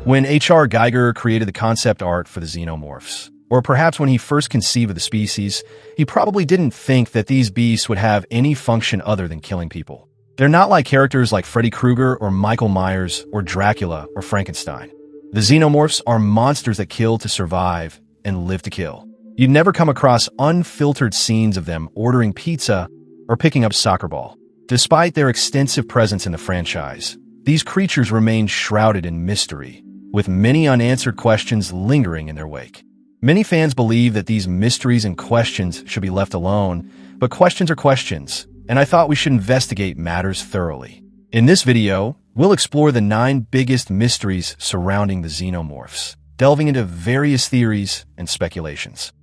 When H.R. Giger created the concept art for the Xenomorphs, or perhaps when he first conceived of the species, he probably didn't think that these beasts would have any function other than killing people. They're not like characters like Freddy Krueger or Michael Myers or Dracula or Frankenstein. The Xenomorphs are monsters that kill to survive and live to kill. You'd never come across unfiltered scenes of them ordering pizza or picking up soccer ball. Despite their extensive presence in the franchise, these creatures remain shrouded in mystery, with many unanswered questions lingering in their wake. Many fans believe that these mysteries and questions should be left alone, but questions are questions, and I thought we should investigate matters thoroughly. In this video, we'll explore the 9 biggest mysteries surrounding the Xenomorphs, delving into various theories and speculations.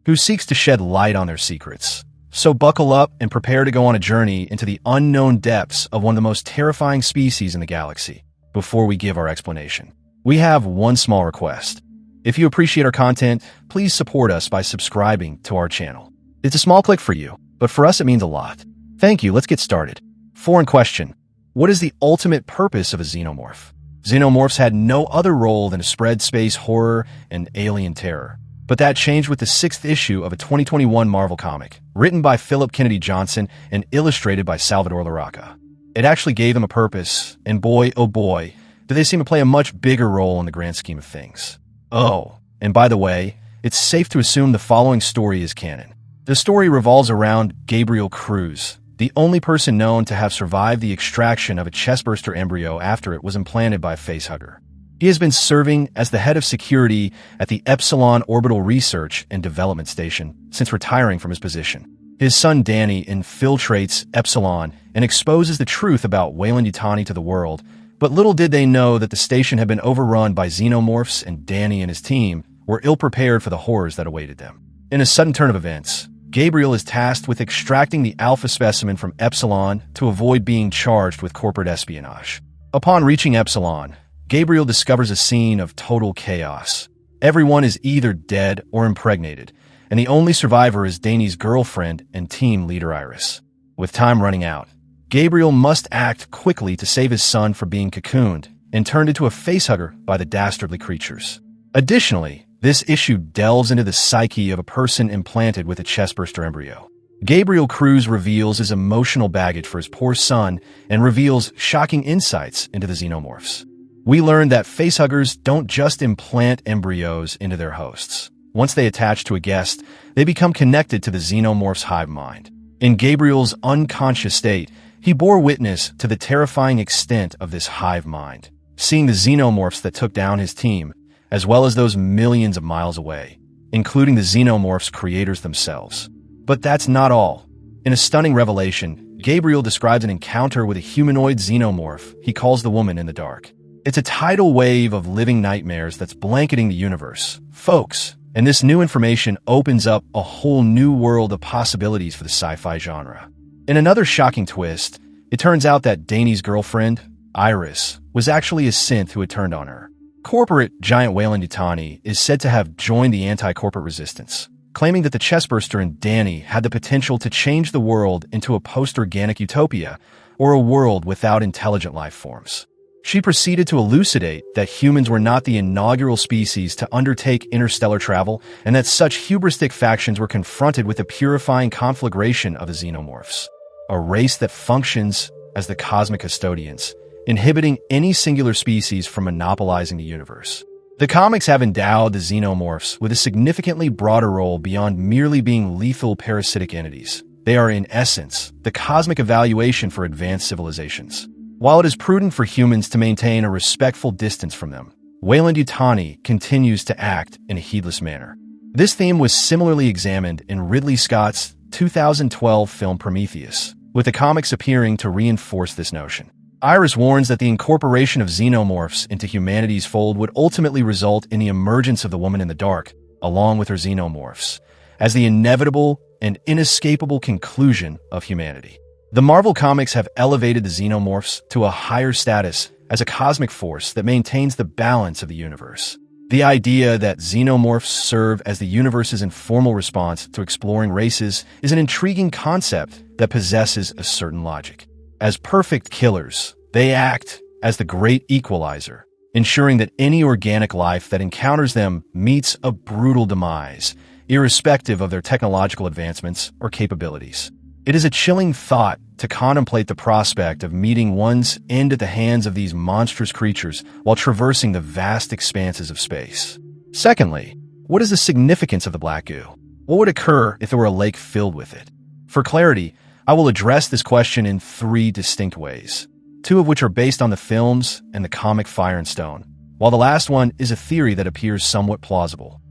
Who seeks to shed light on their secrets? So buckle up and prepare to go on a journey into the unknown depths of one of the most terrifying species in the galaxy. Before we give our explanation, we have one small request. If you appreciate our content, please support us by subscribing to our channel. It's a small click for you, but for us it means a lot. Thank you, let's get started. Foreign question. What is the ultimate purpose of a xenomorph? Xenomorphs had no other role than to spread space horror and alien terror. But that changed with the 6th issue of a 2021 Marvel comic, written by Philip Kennedy Johnson and illustrated by Salvador Larocca. It actually gave them a purpose, and boy, oh boy, do they seem to play a much bigger role in the grand scheme of things. Oh, and by the way, it's safe to assume the following story is canon. The story revolves around Gabriel Cruz, the only person known to have survived the extraction of a chestburster embryo after it was implanted by a Facehugger. He has been serving as the head of security at the Epsilon Orbital Research and Development Station since retiring from his position. His son Danny infiltrates Epsilon and exposes the truth about Weyland-Yutani to the world, but little did they know that the station had been overrun by xenomorphs and Danny and his team were ill-prepared for the horrors that awaited them. In a sudden turn of events, Gabriel is tasked with extracting the alpha specimen from Epsilon to avoid being charged with corporate espionage. Upon reaching Epsilon, Gabriel discovers a scene of total chaos. Everyone is either dead or impregnated, and the only survivor is Danny's girlfriend and team leader Iris. With time running out, Gabriel must act quickly to save his son from being cocooned and turned into a facehugger by the dastardly creatures. Additionally, this issue delves into the psyche of a person implanted with a chestburster embryo. Gabriel Cruz reveals his emotional baggage for his poor son and reveals shocking insights into the Xenomorphs. We learned that facehuggers don't just implant embryos into their hosts. Once they attach to a guest, they become connected to the Xenomorph's hive mind. In Gabriel's unconscious state, he bore witness to the terrifying extent of this hive mind, seeing the Xenomorphs that took down his team, as well as those millions of miles away, including the Xenomorphs' creators themselves. But that's not all. In a stunning revelation, Gabriel describes an encounter with a humanoid xenomorph he calls the Woman in the Dark. It's a tidal wave of living nightmares that's blanketing the universe, folks, and this new information opens up a whole new world of possibilities for the sci-fi genre. In another shocking twist, it turns out that Danny's girlfriend, Iris, was actually a synth who had turned on her. Corporate giant Weyland-Yutani is said to have joined the anti-corporate resistance, claiming that the chestburster and Danny had the potential to change the world into a post-organic utopia, or a world without intelligent life forms. She proceeded to elucidate that humans were not the inaugural species to undertake interstellar travel, and that such hubristic factions were confronted with the purifying conflagration of the Xenomorphs, a race that functions as the cosmic custodians, inhibiting any singular species from monopolizing the universe. The comics have endowed the Xenomorphs with a significantly broader role beyond merely being lethal parasitic entities. They are, in essence, the cosmic evaluation for advanced civilizations. While it is prudent for humans to maintain a respectful distance from them, Weyland-Yutani continues to act in a heedless manner. This theme was similarly examined in Ridley Scott's 2012 film Prometheus, with the comics appearing to reinforce this notion. Iris warns that the incorporation of xenomorphs into humanity's fold would ultimately result in the emergence of the Woman in the Dark, along with her xenomorphs, as the inevitable and inescapable conclusion of humanity. The Marvel Comics have elevated the Xenomorphs to a higher status as a cosmic force that maintains the balance of the universe. The idea that Xenomorphs serve as the universe's informal response to exploring races is an intriguing concept that possesses a certain logic. As perfect killers, they act as the great equalizer, ensuring that any organic life that encounters them meets a brutal demise, irrespective of their technological advancements or capabilities. It is a chilling thought to contemplate the prospect of meeting one's end at the hands of these monstrous creatures while traversing the vast expanses of space. Secondly, what is the significance of the black goo? What would occur if there were a lake filled with it? For clarity, I will address this question in three distinct ways, two of which are based on the films and the comic Fire and Stone, while the last one is a theory that appears somewhat plausible.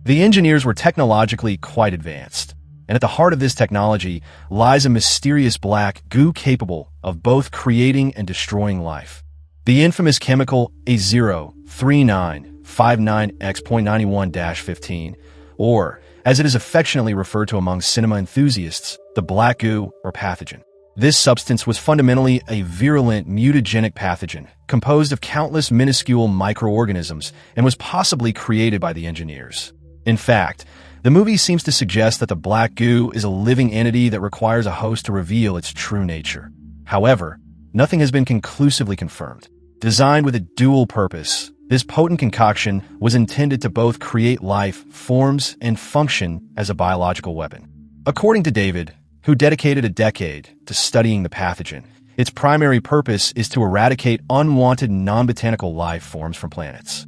The engineers were technologically quite advanced, and at the heart of this technology lies a mysterious black goo capable of both creating and destroying life. The infamous chemical A03959X.91-15, or, as it is affectionately referred to among cinema enthusiasts, the black goo or pathogen. This substance was fundamentally a virulent mutagenic pathogen composed of countless minuscule microorganisms and was possibly created by the engineers. In fact, the movie seems to suggest that the black goo is a living entity that requires a host to reveal its true nature. However, nothing has been conclusively confirmed. Designed with a dual purpose, this potent concoction was intended to both create life forms and function as a biological weapon. According to David, who dedicated a decade to studying the pathogen, its primary purpose is to eradicate unwanted non-botanical life forms from planets.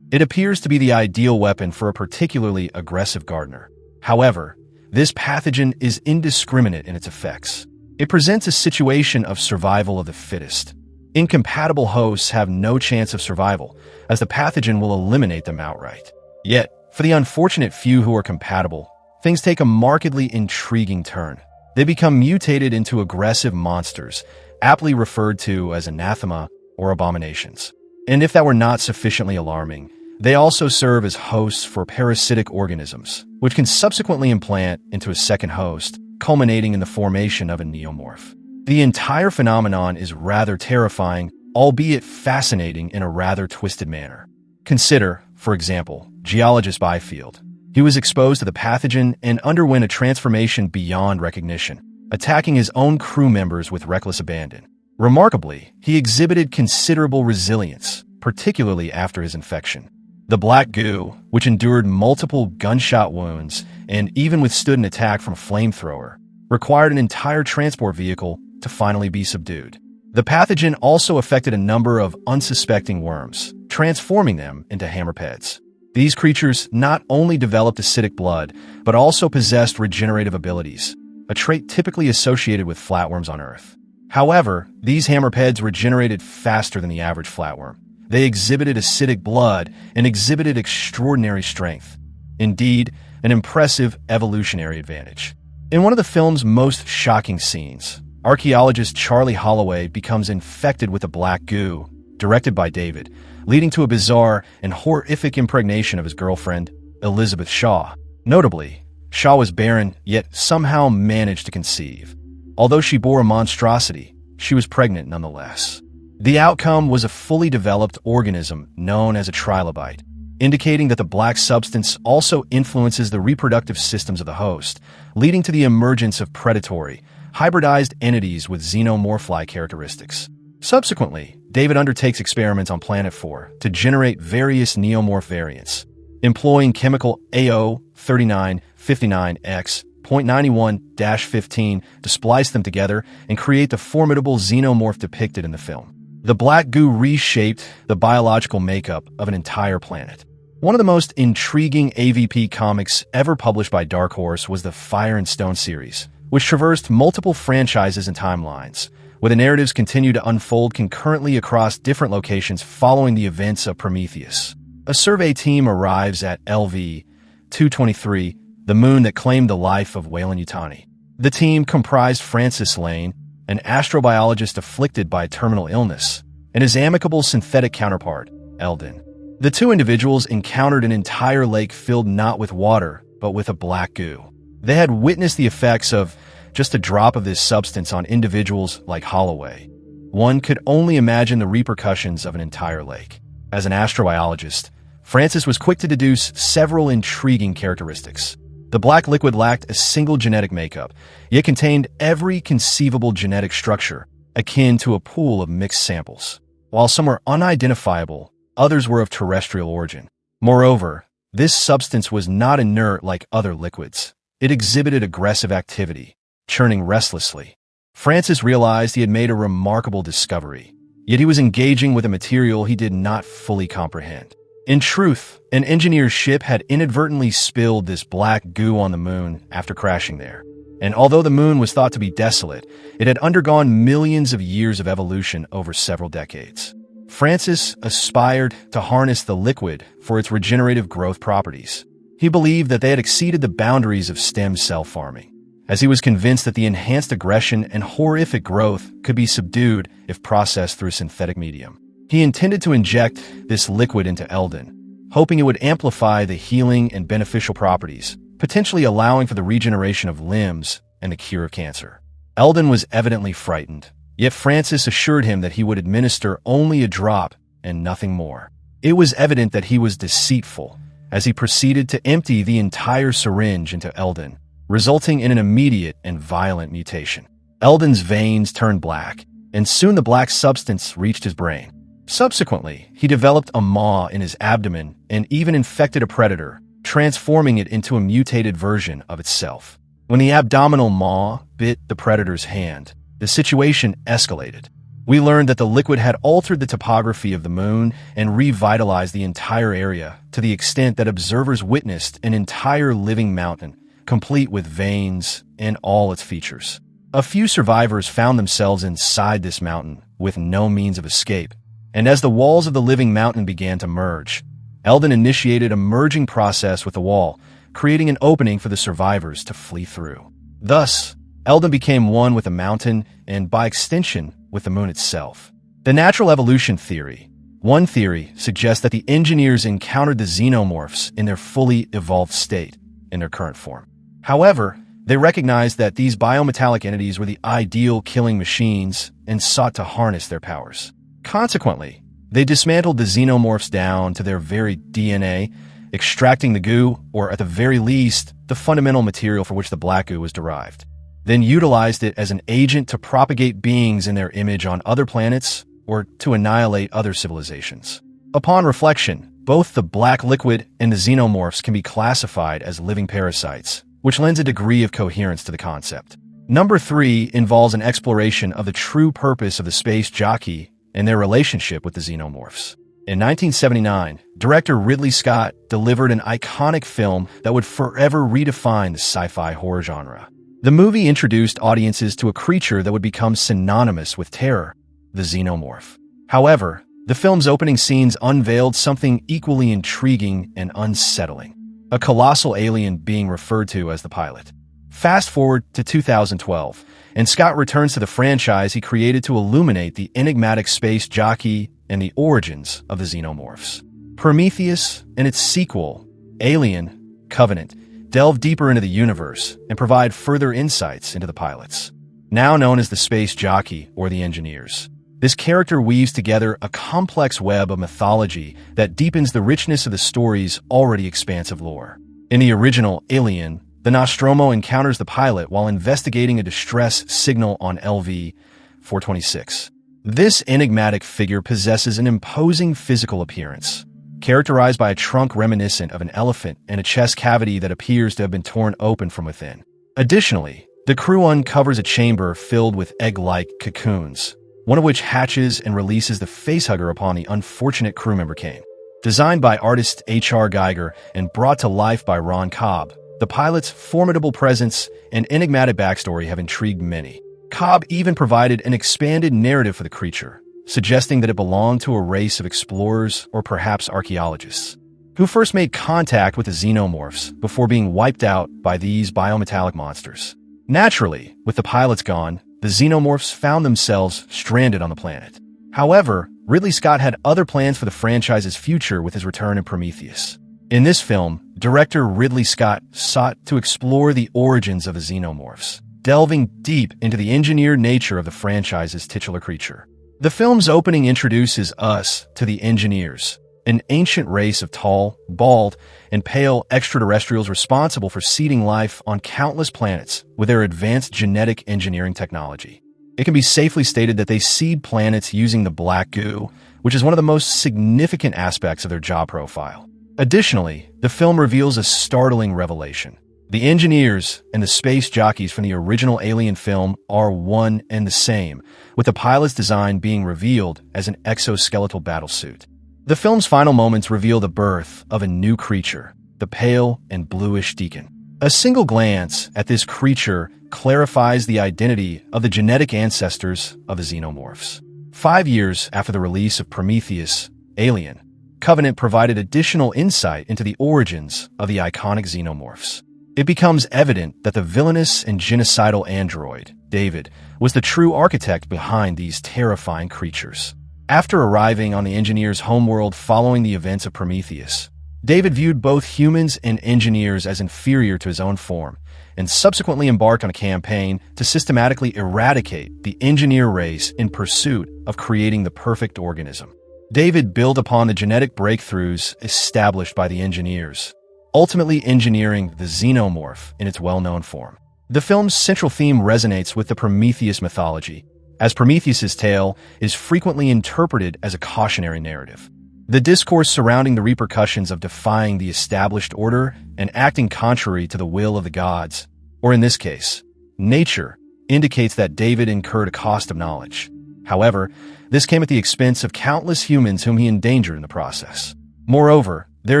It appears to be the ideal weapon for a particularly aggressive gardener. However, this pathogen is indiscriminate in its effects. It presents a situation of survival of the fittest. Incompatible hosts have no chance of survival, as the pathogen will eliminate them outright. Yet, for the unfortunate few who are compatible, things take a markedly intriguing turn. They become mutated into aggressive monsters, aptly referred to as anathema or abominations. And if that were not sufficiently alarming, they also serve as hosts for parasitic organisms, which can subsequently implant into a second host, culminating in the formation of a neomorph. The entire phenomenon is rather terrifying, albeit fascinating in a rather twisted manner. Consider, for example, geologist Byfield. He was exposed to the pathogen and underwent a transformation beyond recognition, attacking his own crew members with reckless abandon. Remarkably, he exhibited considerable resilience, particularly after his infection. The black goo, which endured multiple gunshot wounds and even withstood an attack from a flamethrower, required an entire transport vehicle to finally be subdued. The pathogen also affected a number of unsuspecting worms, transforming them into hammerheads. These creatures not only developed acidic blood, but also possessed regenerative abilities, a trait typically associated with flatworms on Earth. However, these hammerheads regenerated faster than the average flatworm. They exhibited acidic blood and exhibited extraordinary strength. Indeed, an impressive evolutionary advantage. In one of the film's most shocking scenes, archaeologist Charlie Holloway becomes infected with the black goo, directed by David, leading to a bizarre and horrific impregnation of his girlfriend, Elizabeth Shaw. Notably, Shaw was barren, yet somehow managed to conceive. Although she bore a monstrosity, she was pregnant nonetheless. The outcome was a fully developed organism known as a trilobite, indicating that the black substance also influences the reproductive systems of the host, leading to the emergence of predatory, hybridized entities with xenomorph-like characteristics. Subsequently, David undertakes experiments on Planet 4 to generate various neomorph variants, employing chemical AO3959X.91-15 to splice them together and create the formidable xenomorph depicted in the film. The black goo reshaped the biological makeup of an entire planet. One of the most intriguing AVP comics ever published by Dark Horse was the Fire and Stone series, which traversed multiple franchises and timelines, where the narratives continue to unfold concurrently across different locations following the events of Prometheus. A survey team arrives at LV-223, the moon that claimed the life of Weyland-Yutani. The team comprised Francis Lane, an astrobiologist afflicted by terminal illness, and his amicable synthetic counterpart, Eldon. The two individuals encountered an entire lake filled not with water, but with a black goo. They had witnessed the effects of just a drop of this substance on individuals like Holloway. One could only imagine the repercussions of an entire lake. As an astrobiologist, Francis was quick to deduce several intriguing characteristics. The black liquid lacked a single genetic makeup, yet contained every conceivable genetic structure, akin to a pool of mixed samples. While some were unidentifiable, others were of terrestrial origin. Moreover, this substance was not inert like other liquids. It exhibited aggressive activity, churning restlessly. Francis realized he had made a remarkable discovery, yet he was engaging with a material he did not fully comprehend. In truth, an engineer's ship had inadvertently spilled this black goo on the moon after crashing there. And although the moon was thought to be desolate, it had undergone millions of years of evolution over several decades. Francis aspired to harness the liquid for its regenerative growth properties. He believed that they had exceeded the boundaries of stem cell farming, as he was convinced that the enhanced aggression and horrific growth could be subdued if processed through synthetic medium. He intended to inject this liquid into Eldon, hoping it would amplify the healing and beneficial properties, potentially allowing for the regeneration of limbs and the cure of cancer. Eldon was evidently frightened, yet Francis assured him that he would administer only a drop and nothing more. It was evident that he was deceitful, as he proceeded to empty the entire syringe into Eldon, resulting in an immediate and violent mutation. Eldon's veins turned black, and soon the black substance reached his brain. Subsequently, he developed a maw in his abdomen and even infected a predator, transforming it into a mutated version of itself. When the abdominal maw bit the predator's hand, the situation escalated. We learned that the liquid had altered the topography of the moon and revitalized the entire area to the extent that observers witnessed an entire living mountain, complete with veins and all its features. A few survivors found themselves inside this mountain with no means of escape, and as the walls of the living mountain began to merge, Eldon initiated a merging process with the wall, creating an opening for the survivors to flee through. Thus, Eldon became one with the mountain and, by extension, with the moon itself. The natural evolution theory. One theory suggests that the engineers encountered the xenomorphs in their fully evolved state, in their current form. However, they recognized that these biometallic entities were the ideal killing machines and sought to harness their powers. Consequently, they dismantled the xenomorphs down to their very DNA, extracting the goo, or at the very least, the fundamental material for which the black goo was derived, then utilized it as an agent to propagate beings in their image on other planets or to annihilate other civilizations. Upon reflection, both the black liquid and the xenomorphs can be classified as living parasites, which lends a degree of coherence to the concept. Number 3 involves an exploration of the true purpose of the space jockey and their relationship with the xenomorphs. In 1979, director Ridley Scott delivered an iconic film that would forever redefine the sci-fi horror genre. The movie introduced audiences to a creature that would become synonymous with terror, the xenomorph. However, the film's opening scenes unveiled something equally intriguing and unsettling: a colossal alien being referred to as the pilot. Fast forward to 2012, and Scott returns to the franchise he created to illuminate the enigmatic space jockey and the origins of the xenomorphs. Prometheus and its sequel, Alien Covenant, delve deeper into the universe and provide further insights into the pilots, now known as the space jockey or the engineers. This character weaves together a complex web of mythology that deepens the richness of the story's already expansive lore. In the original Alien, the Nostromo encounters the pilot while investigating a distress signal on LV-426. This enigmatic figure possesses an imposing physical appearance, characterized by a trunk reminiscent of an elephant and a chest cavity that appears to have been torn open from within. Additionally, the crew uncovers a chamber filled with egg-like cocoons, one of which hatches and releases the Facehugger upon the unfortunate crew member Kane. Designed by artist H.R. Geiger and brought to life by Ron Cobb, the pilot's formidable presence and enigmatic backstory have intrigued many. Cobb even provided an expanded narrative for the creature, suggesting that it belonged to a race of explorers or perhaps archaeologists, who first made contact with the xenomorphs before being wiped out by these biometallic monsters. Naturally, with the pilots gone, the xenomorphs found themselves stranded on the planet. However, Ridley Scott had other plans for the franchise's future with his return in Prometheus. In this film, director Ridley Scott sought to explore the origins of the xenomorphs, delving deep into the engineered nature of the franchise's titular creature. The film's opening introduces us to the engineers, an ancient race of tall, bald, and pale extraterrestrials responsible for seeding life on countless planets with their advanced genetic engineering technology. It can be safely stated that they seed planets using the black goo, which is one of the most significant aspects of their job profile. Additionally, the film reveals a startling revelation. The engineers and the space jockeys from the original Alien film are one and the same, with the pilot's design being revealed as an exoskeletal battlesuit. The film's final moments reveal the birth of a new creature, the pale and bluish Deacon. A single glance at this creature clarifies the identity of the genetic ancestors of the Xenomorphs. 5 years after the release of Prometheus, Alien, Covenant provided additional insight into the origins of the iconic Xenomorphs. It becomes evident that the villainous and genocidal android, David, was the true architect behind these terrifying creatures. After arriving on the engineers' homeworld following the events of Prometheus, David viewed both humans and engineers as inferior to his own form, and subsequently embarked on a campaign to systematically eradicate the engineer race in pursuit of creating the perfect organism. David built upon the genetic breakthroughs established by the engineers, ultimately engineering the Xenomorph in its well-known form. The film's central theme resonates with the Prometheus mythology, as Prometheus's tale is frequently interpreted as a cautionary narrative. The discourse surrounding the repercussions of defying the established order and acting contrary to the will of the gods, or in this case, nature, indicates that David incurred a cost of knowledge. However, this came at the expense of countless humans whom he endangered in the process. Moreover, there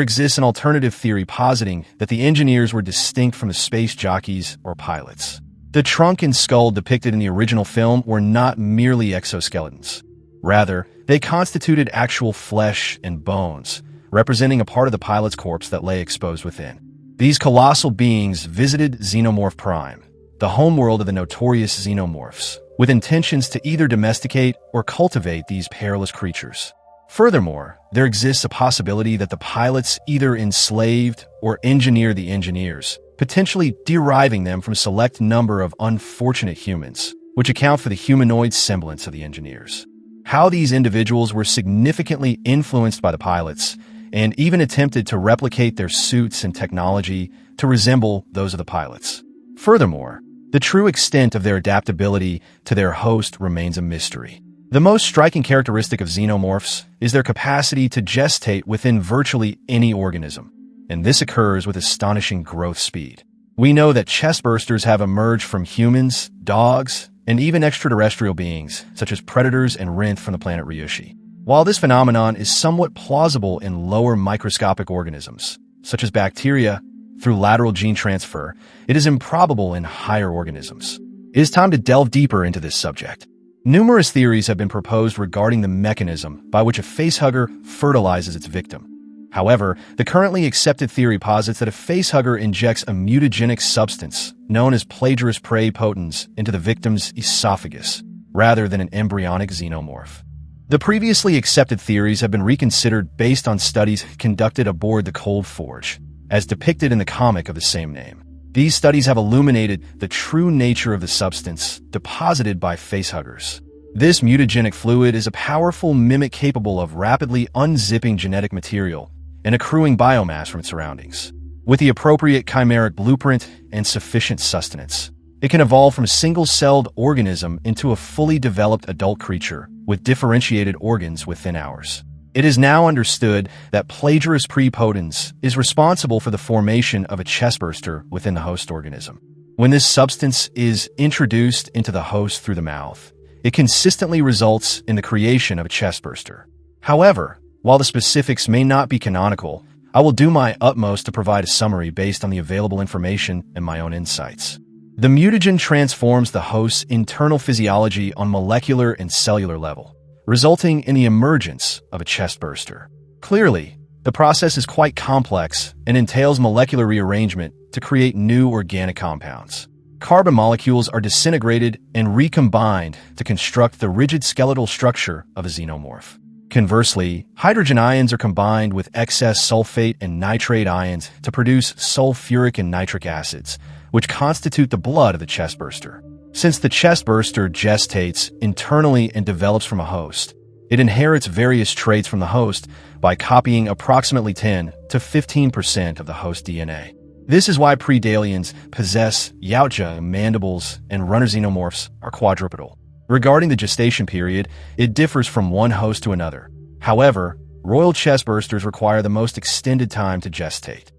exists an alternative theory positing that the engineers were distinct from the space jockeys or pilots. The trunk and skull depicted in the original film were not merely exoskeletons. Rather, they constituted actual flesh and bones, representing a part of the pilot's corpse that lay exposed within. These colossal beings visited Xenomorph Prime, the homeworld of the notorious Xenomorphs, with intentions to either domesticate or cultivate these perilous creatures. Furthermore, there exists a possibility that the pilots either enslaved or engineered the engineers, potentially deriving them from a select number of unfortunate humans, which account for the humanoid semblance of the engineers. How these individuals were significantly influenced by the pilots, and even attempted to replicate their suits and technology to resemble those of the pilots. Furthermore, the true extent of their adaptability to their host remains a mystery. The most striking characteristic of xenomorphs is their capacity to gestate within virtually any organism, and this occurs with astonishing growth speed. We know that chestbursters have emerged from humans, dogs, and even extraterrestrial beings, such as predators and Rinth from the planet Ryushi. While this phenomenon is somewhat plausible in lower microscopic organisms, such as bacteria, through lateral gene transfer, it is improbable in higher organisms. It is time to delve deeper into this subject. Numerous theories have been proposed regarding the mechanism by which a facehugger fertilizes its victim. However, the currently accepted theory posits that a facehugger injects a mutagenic substance known as plagiaris prae potens into the victim's esophagus, rather than an embryonic xenomorph. The previously accepted theories have been reconsidered based on studies conducted aboard the Cold Forge, as depicted in the comic of the same name. These studies have illuminated the true nature of the substance deposited by facehuggers. This mutagenic fluid is a powerful mimic capable of rapidly unzipping genetic material and accruing biomass from its surroundings. With the appropriate chimeric blueprint and sufficient sustenance, it can evolve from a single-celled organism into a fully developed adult creature with differentiated organs within hours. It is now understood that plagiaris prae potens is responsible for the formation of a chestburster within the host organism. When this substance is introduced into the host through the mouth, it consistently results in the creation of a chestburster. However, while the specifics may not be canonical, I will do my utmost to provide a summary based on the available information and my own insights. The mutagen transforms the host's internal physiology on molecular and cellular level, resulting in the emergence of a chestburster. Clearly, the process is quite complex and entails molecular rearrangement to create new organic compounds. Carbon molecules are disintegrated and recombined to construct the rigid skeletal structure of a xenomorph. Conversely, hydrogen ions are combined with excess sulfate and nitrate ions to produce sulfuric and nitric acids, which constitute the blood of the chestburster. Since the chestburster gestates internally and develops from a host, it inherits various traits from the host by copying approximately 10 to 15% of the host DNA. This is why predaliens possess yautja, mandibles, and runner xenomorphs are quadrupedal. Regarding the gestation period, it differs from one host to another, However, royal chestbursters require the most extended time to gestate.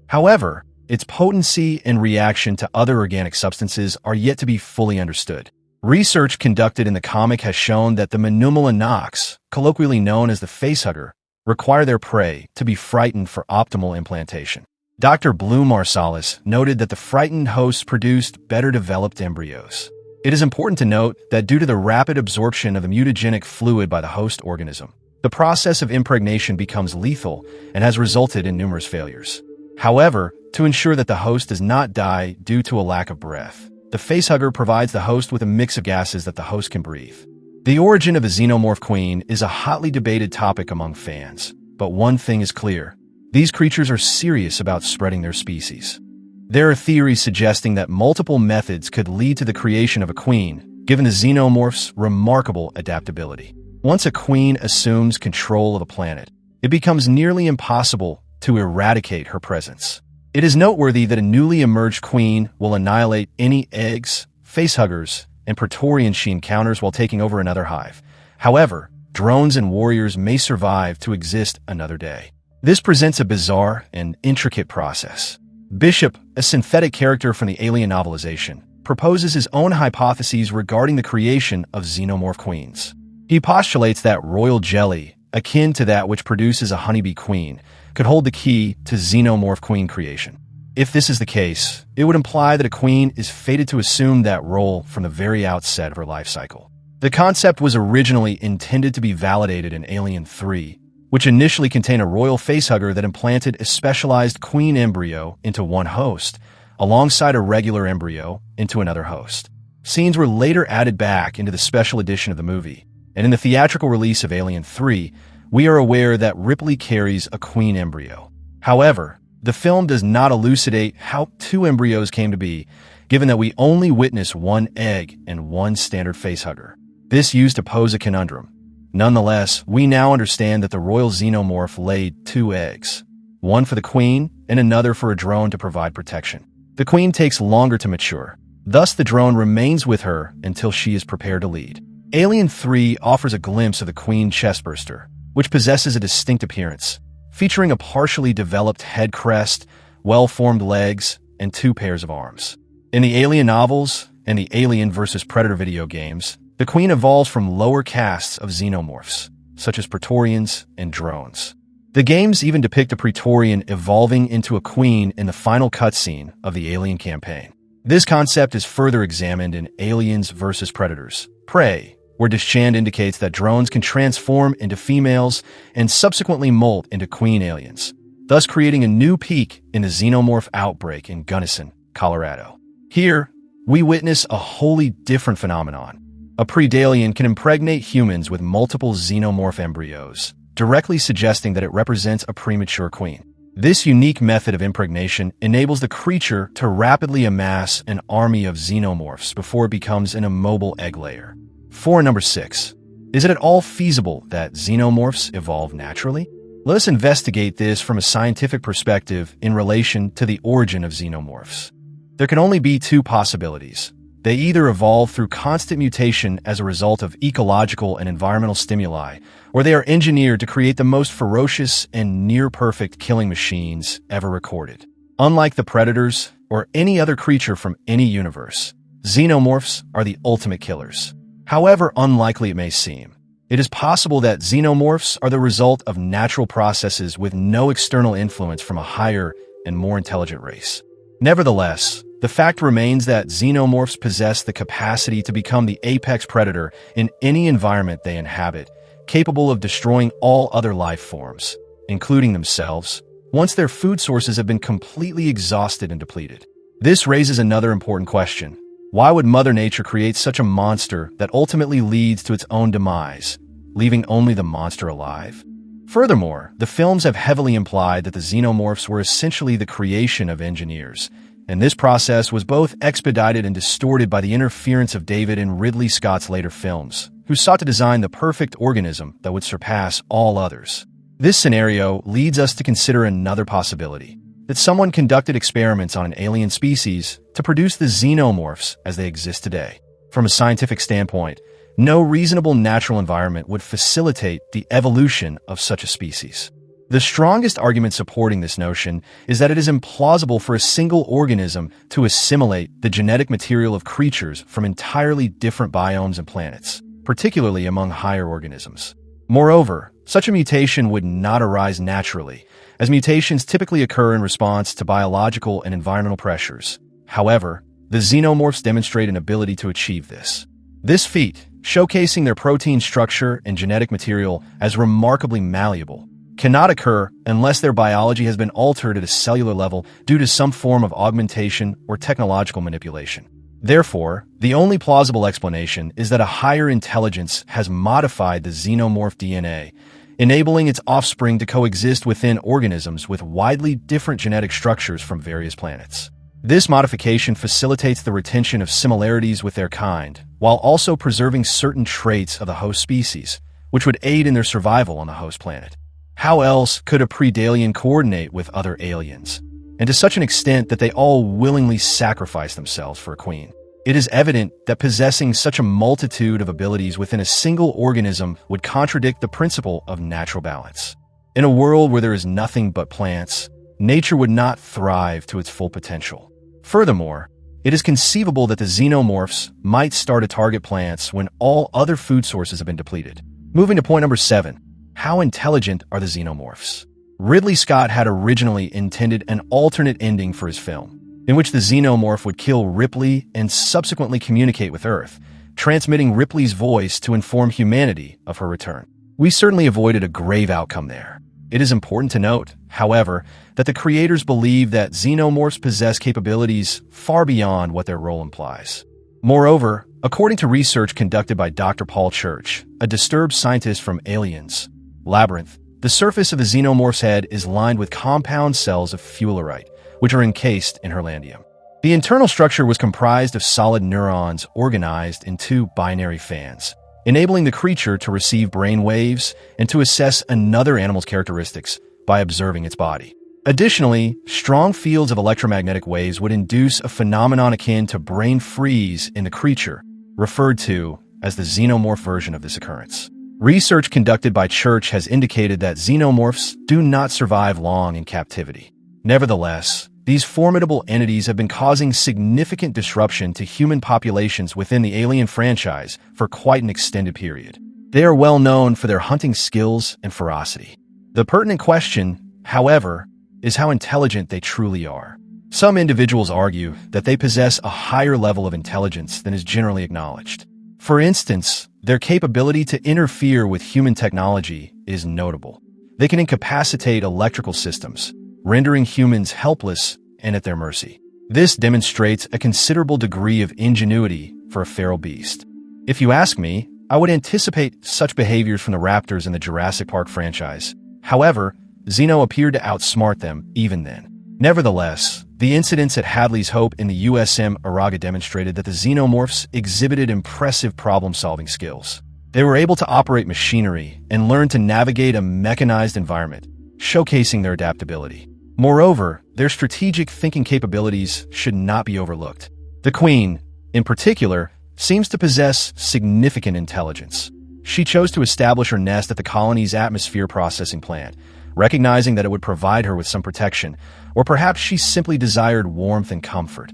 However, its potency and reaction to other organic substances are yet to be fully understood. Research conducted in the comic has shown that the Manumala Nox, colloquially known as the Facehugger, require their prey to be frightened for optimal implantation. Dr. Blue Marsalis noted that the frightened hosts produced better developed embryos. It is important to note that due to the rapid absorption of the mutagenic fluid by the host organism, the process of impregnation becomes lethal and has resulted in numerous failures. However, to ensure that the host does not die due to a lack of breath, the Facehugger provides the host with a mix of gases that the host can breathe. The origin of a xenomorph queen is a hotly debated topic among fans, but one thing is clear. These creatures are serious about spreading their species. There are theories suggesting that multiple methods could lead to the creation of a queen, given the xenomorph's remarkable adaptability. Once a queen assumes control of a planet, it becomes nearly impossible to eradicate her presence. It is noteworthy that a newly emerged queen will annihilate any eggs, facehuggers, and Praetorians she encounters while taking over another hive. However, drones and warriors may survive to exist another day. This presents a bizarre and intricate process. Bishop, a synthetic character from the Alien novelization, proposes his own hypotheses regarding the creation of xenomorph queens. He postulates that royal jelly, akin to that which produces a honeybee queen, could hold the key to xenomorph queen creation. If this is the case, it would imply that a queen is fated to assume that role from the very outset of her life cycle. The concept was originally intended to be validated in Alien 3, which initially contained a royal facehugger that implanted a specialized queen embryo into one host, alongside a regular embryo into another host. Scenes were later added back into the special edition of the movie, and in the theatrical release of Alien 3, we are aware that Ripley carries a queen embryo. However, the film does not elucidate how two embryos came to be, given that we only witness one egg and one standard facehugger. This used to pose a conundrum. Nonetheless, we now understand that the royal xenomorph laid two eggs, one for the queen and another for a drone to provide protection. The queen takes longer to mature, thus the drone remains with her until she is prepared to lead. Alien 3 offers a glimpse of the queen chestburster, which possesses a distinct appearance, featuring a partially developed head crest, well-formed legs, and two pairs of arms. In the Alien novels and the Alien vs. Predator video games, the queen evolves from lower castes of xenomorphs, such as Praetorians and drones. The games even depict a Praetorian evolving into a queen in the final cutscene of the Alien campaign. This concept is further examined in Aliens vs. Predators, Prey, where Deschand indicates that drones can transform into females and subsequently molt into queen aliens, thus creating a new peak in the xenomorph outbreak in Gunnison, Colorado. Here, we witness a wholly different phenomenon. A predalien can impregnate humans with multiple xenomorph embryos, directly suggesting that it represents a premature queen. This unique method of impregnation enables the creature to rapidly amass an army of xenomorphs before it becomes an immobile egg layer. For number 6, is it at all feasible that xenomorphs evolve naturally? Let us investigate this from a scientific perspective in relation to the origin of xenomorphs. There can only be two possibilities. They either evolve through constant mutation as a result of ecological and environmental stimuli, or they are engineered to create the most ferocious and near-perfect killing machines ever recorded. Unlike the predators or any other creature from any universe, xenomorphs are the ultimate killers. However unlikely it may seem, it is possible that xenomorphs are the result of natural processes with no external influence from a higher and more intelligent race. Nevertheless, the fact remains that xenomorphs possess the capacity to become the apex predator in any environment they inhabit, capable of destroying all other life forms, including themselves, once their food sources have been completely exhausted and depleted. This raises another important question. Why would Mother Nature create such a monster that ultimately leads to its own demise, leaving only the monster alive? Furthermore, the films have heavily implied that the xenomorphs were essentially the creation of engineers, and this process was both expedited and distorted by the interference of David in Ridley Scott's later films, who sought to design the perfect organism that would surpass all others. This scenario leads us to consider another possibility, that someone conducted experiments on an alien species to produce the xenomorphs as they exist today. From a scientific standpoint, no reasonable natural environment would facilitate the evolution of such a species. The strongest argument supporting this notion is that it is implausible for a single organism to assimilate the genetic material of creatures from entirely different biomes and planets, particularly among higher organisms. Moreover, such a mutation would not arise naturally, as mutations typically occur in response to biological and environmental pressures. However, the xenomorphs demonstrate an ability to achieve this. This feat, showcasing their protein structure and genetic material as remarkably malleable, cannot occur unless their biology has been altered at a cellular level due to some form of augmentation or technological manipulation. Therefore, the only plausible explanation is that a higher intelligence has modified the xenomorph DNA, enabling its offspring to coexist within organisms with widely different genetic structures from various planets. This modification facilitates the retention of similarities with their kind, while also preserving certain traits of the host species, which would aid in their survival on the host planet. How else could a predalien coordinate with other aliens, and to such an extent that they all willingly sacrifice themselves for a queen? It is evident that possessing such a multitude of abilities within a single organism would contradict the principle of natural balance. In a world where there is nothing but plants, nature would not thrive to its full potential. Furthermore, it is conceivable that the xenomorphs might start to target plants when all other food sources have been depleted. Moving to point number 7. How intelligent are the xenomorphs? Ridley Scott had originally intended an alternate ending for his film, in which the xenomorph would kill Ripley and subsequently communicate with Earth, transmitting Ripley's voice to inform humanity of her return. We certainly avoided a grave outcome there. It is important to note, however, that the creators believe that xenomorphs possess capabilities far beyond what their role implies. Moreover, according to research conducted by Dr. Paul Church, a disturbed scientist from Aliens Labyrinth, the surface of the xenomorph's head is lined with compound cells of fuelerite, which are encased in herlandium. The internal structure was comprised of solid neurons organized in 2 binary fans, enabling the creature to receive brain waves and to assess another animal's characteristics by observing its body. Additionally, strong fields of electromagnetic waves would induce a phenomenon akin to brain freeze in the creature, referred to as the xenomorph version of this occurrence. Research conducted by Church has indicated that xenomorphs do not survive long in captivity. Nevertheless, these formidable entities have been causing significant disruption to human populations within the Alien franchise for quite an extended period. They are well known for their hunting skills and ferocity. The pertinent question, however, is how intelligent they truly are. Some individuals argue that they possess a higher level of intelligence than is generally acknowledged. For instance, their capability to interfere with human technology is notable. They can incapacitate electrical systems, rendering humans helpless and at their mercy. This demonstrates a considerable degree of ingenuity for a feral beast. If you ask me, I would anticipate such behaviors from the raptors in the Jurassic Park franchise. However, Xeno appeared to outsmart them even then. Nevertheless, the incidents at Hadley's Hope in the USM Araga demonstrated that the xenomorphs exhibited impressive problem-solving skills. They were able to operate machinery and learn to navigate a mechanized environment, showcasing their adaptability. Moreover, their strategic thinking capabilities should not be overlooked. The Queen, in particular, seems to possess significant intelligence. She chose to establish her nest at the colony's atmosphere processing plant, recognizing that it would provide her with some protection, or perhaps she simply desired warmth and comfort.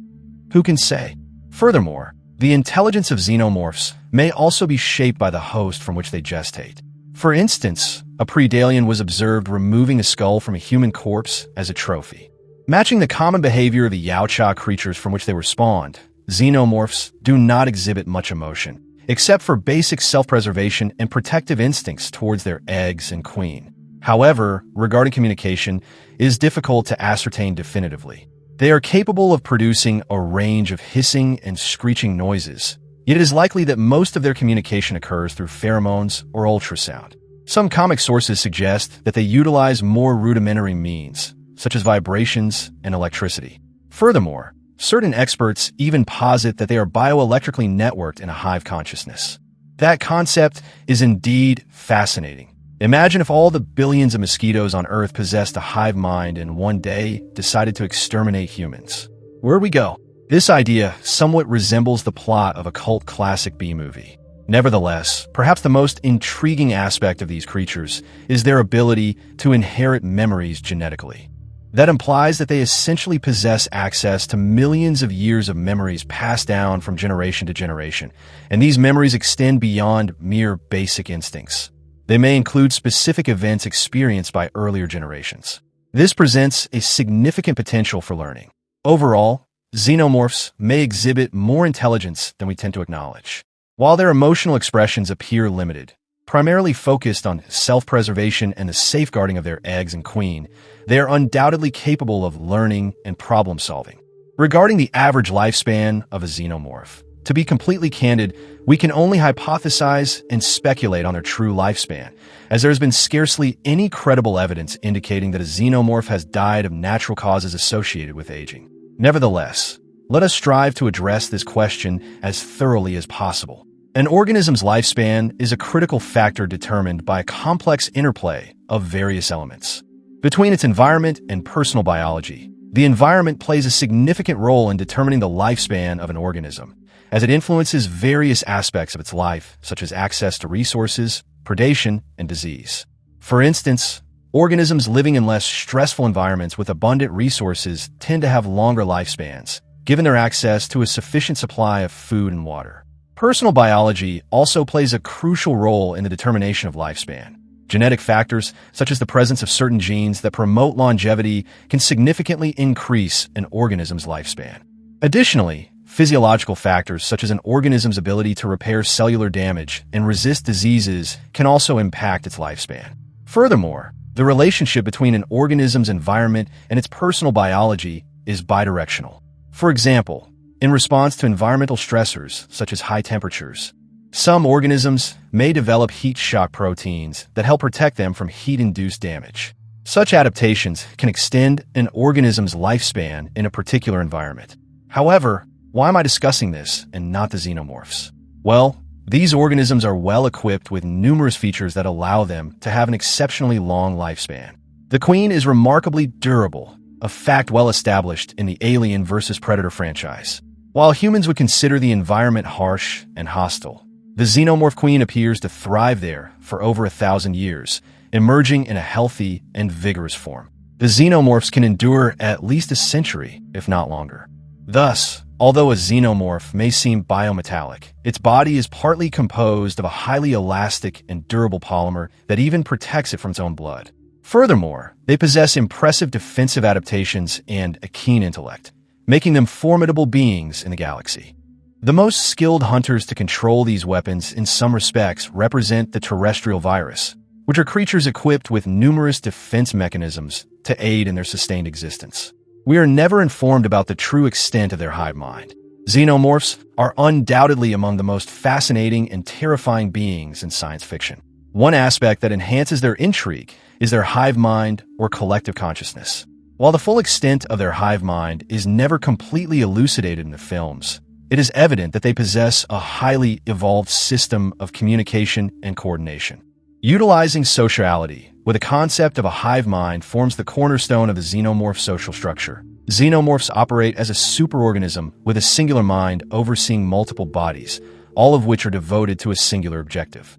Who can say? Furthermore, the intelligence of xenomorphs may also be shaped by the host from which they gestate. For instance, a predalien was observed removing a skull from a human corpse as a trophy. Matching the common behavior of the Yaocha creatures from which they were spawned, xenomorphs do not exhibit much emotion, except for basic self-preservation and protective instincts towards their eggs and queen. However, regarding communication, it is difficult to ascertain definitively. They are capable of producing a range of hissing and screeching noises, yet it is likely that most of their communication occurs through pheromones or ultrasound. Some comic sources suggest that they utilize more rudimentary means, such as vibrations and electricity. Furthermore, certain experts even posit that they are bioelectrically networked in a hive consciousness. That concept is indeed fascinating. Imagine if all the billions of mosquitoes on Earth possessed a hive mind and one day decided to exterminate humans. Where we go? This idea somewhat resembles the plot of a cult classic B-movie. Nevertheless, perhaps the most intriguing aspect of these creatures is their ability to inherit memories genetically. That implies that they essentially possess access to millions of years of memories passed down from generation to generation, and these memories extend beyond mere basic instincts. They may include specific events experienced by earlier generations. This presents a significant potential for learning. Overall, xenomorphs may exhibit more intelligence than we tend to acknowledge. While their emotional expressions appear limited, primarily focused on self-preservation and the safeguarding of their eggs and queen, they are undoubtedly capable of learning and problem-solving. Regarding the average lifespan of a xenomorph, to be completely candid, we can only hypothesize and speculate on their true lifespan, as there has been scarcely any credible evidence indicating that a xenomorph has died of natural causes associated with aging. Nevertheless, let us strive to address this question as thoroughly as possible. An organism's lifespan is a critical factor determined by a complex interplay of various elements. Between its environment and personal biology, the environment plays a significant role in determining the lifespan of an organism, as it influences various aspects of its life, such as access to resources, predation, and disease. For instance, organisms living in less stressful environments with abundant resources tend to have longer lifespans, given their access to a sufficient supply of food and water. Personal biology also plays a crucial role in the determination of lifespan. Genetic factors, such as the presence of certain genes that promote longevity, can significantly increase an organism's lifespan. Additionally, physiological factors such as an organism's ability to repair cellular damage and resist diseases can also impact its lifespan. Furthermore, the relationship between an organism's environment and its personal biology is bidirectional. For example, in response to environmental stressors such as high temperatures, some organisms may develop heat shock proteins that help protect them from heat-induced damage. Such adaptations can extend an organism's lifespan in a particular environment. However, why am I discussing this and not the xenomorphs? Well, these organisms are well equipped with numerous features that allow them to have an exceptionally long lifespan. The queen is remarkably durable, a fact well established in the Alien vs. Predator franchise. While humans would consider the environment harsh and hostile, the xenomorph queen appears to thrive there for over 1,000 years, emerging in a healthy and vigorous form. The xenomorphs can endure at least a century, if not longer. Thus, although a xenomorph may seem biometallic, its body is partly composed of a highly elastic and durable polymer that even protects it from its own blood. Furthermore, they possess impressive defensive adaptations and a keen intellect, making them formidable beings in the galaxy. The most skilled hunters to control these weapons in some respects represent the terrestrial virus, which are creatures equipped with numerous defense mechanisms to aid in their sustained existence. We are never informed about the true extent of their hive mind. Xenomorphs are undoubtedly among the most fascinating and terrifying beings in science fiction. One aspect that enhances their intrigue is their hive mind or collective consciousness. While the full extent of their hive mind is never completely elucidated in the films, it is evident that they possess a highly evolved system of communication and coordination. Utilizing sociality with a concept of a hive mind forms the cornerstone of the xenomorph social structure. Xenomorphs operate as a superorganism with a singular mind overseeing multiple bodies, all of which are devoted to a singular objective.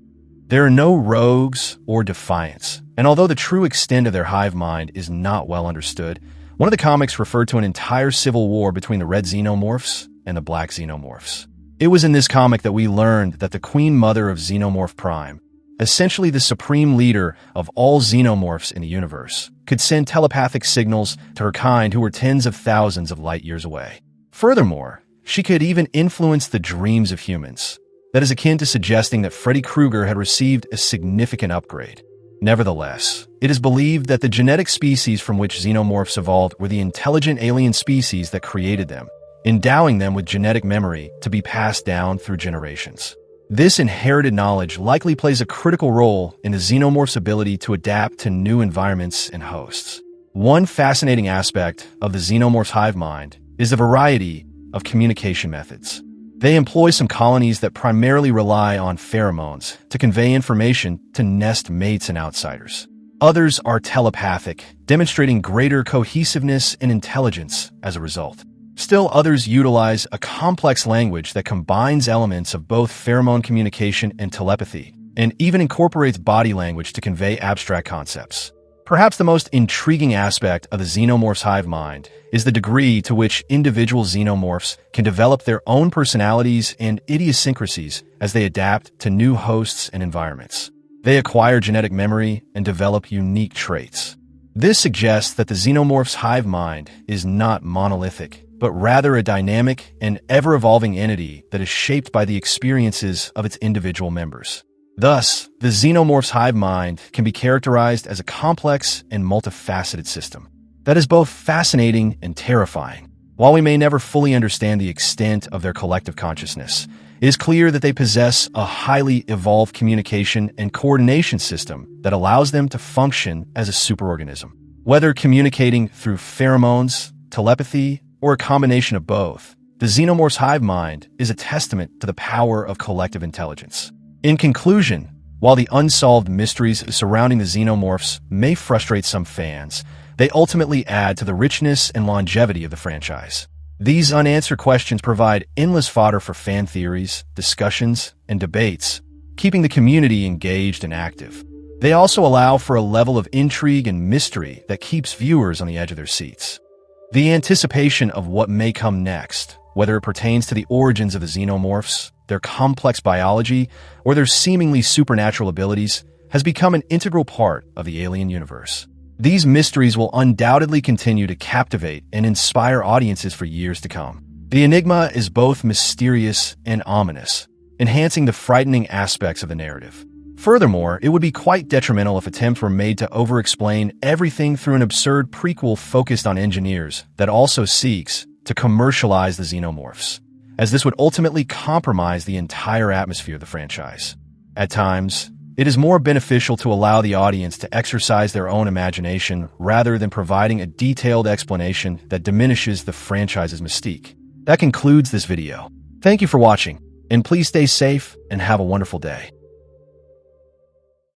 There are no rogues or defiants, and although the true extent of their hive mind is not well understood, one of the comics referred to an entire civil war between the red xenomorphs and the black xenomorphs. It was in this comic that we learned that the Queen Mother of Xenomorph Prime, essentially the supreme leader of all xenomorphs in the universe, could send telepathic signals to her kind who were tens of thousands of light years away. Furthermore, she could even influence the dreams of humans. That is akin to suggesting that Freddy Krueger had received a significant upgrade. Nevertheless, it is believed that the genetic species from which xenomorphs evolved were the intelligent alien species that created them, endowing them with genetic memory to be passed down through generations. This inherited knowledge likely plays a critical role in the xenomorph's ability to adapt to new environments and hosts. One fascinating aspect of the xenomorph's hive mind is the variety of communication methods. They employ some colonies that primarily rely on pheromones to convey information to nest mates and outsiders. Others are telepathic, demonstrating greater cohesiveness and intelligence as a result. Still, others utilize a complex language that combines elements of both pheromone communication and telepathy, and even incorporates body language to convey abstract concepts. Perhaps the most intriguing aspect of the Xenomorph's hive mind is the degree to which individual Xenomorphs can develop their own personalities and idiosyncrasies as they adapt to new hosts and environments. They acquire genetic memory and develop unique traits. This suggests that the Xenomorph's hive mind is not monolithic, but rather a dynamic and ever-evolving entity that is shaped by the experiences of its individual members. Thus, the Xenomorph's hive mind can be characterized as a complex and multifaceted system that is both fascinating and terrifying. While we may never fully understand the extent of their collective consciousness, it is clear that they possess a highly evolved communication and coordination system that allows them to function as a superorganism. Whether communicating through pheromones, telepathy, or a combination of both, the Xenomorph's hive mind is a testament to the power of collective intelligence. In conclusion, while the unsolved mysteries surrounding the Xenomorphs may frustrate some fans, they ultimately add to the richness and longevity of the franchise. These unanswered questions provide endless fodder for fan theories, discussions, and debates, keeping the community engaged and active. They also allow for a level of intrigue and mystery that keeps viewers on the edge of their seats. The anticipation of what may come next, whether it pertains to the origins of the Xenomorphs, their complex biology, or their seemingly supernatural abilities, has become an integral part of the Alien universe. These mysteries will undoubtedly continue to captivate and inspire audiences for years to come. The enigma is both mysterious and ominous, enhancing the frightening aspects of the narrative. Furthermore, it would be quite detrimental if attempts were made to over-explain everything through an absurd prequel focused on engineers that also seeks to commercialize the Xenomorphs, as this would ultimately compromise the entire atmosphere of the franchise. At times, it is more beneficial to allow the audience to exercise their own imagination rather than providing a detailed explanation that diminishes the franchise's mystique. That concludes this video. Thank you for watching, and please stay safe and have a wonderful day.